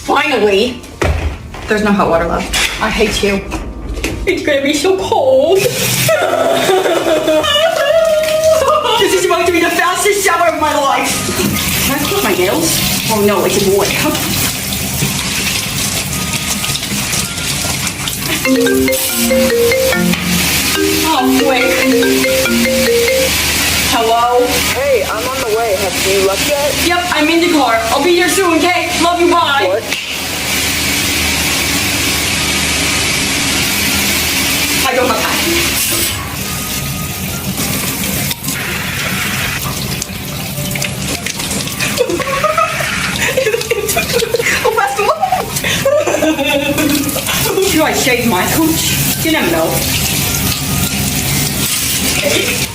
Finally! There's no hot water left. I hate you. It's gonna be so cold. This is about to be the fastest shower of my life. Can I clip my nails? Oh no, it's in wood. Oh, wait. Hello? Hey, I'm on the way. Have you left yet? Yep, I'm in the car. I'll be here soon, okay? Love you, bye. What? I don't have time. Oh, fast Should I shave my cooch? You never know. Okay.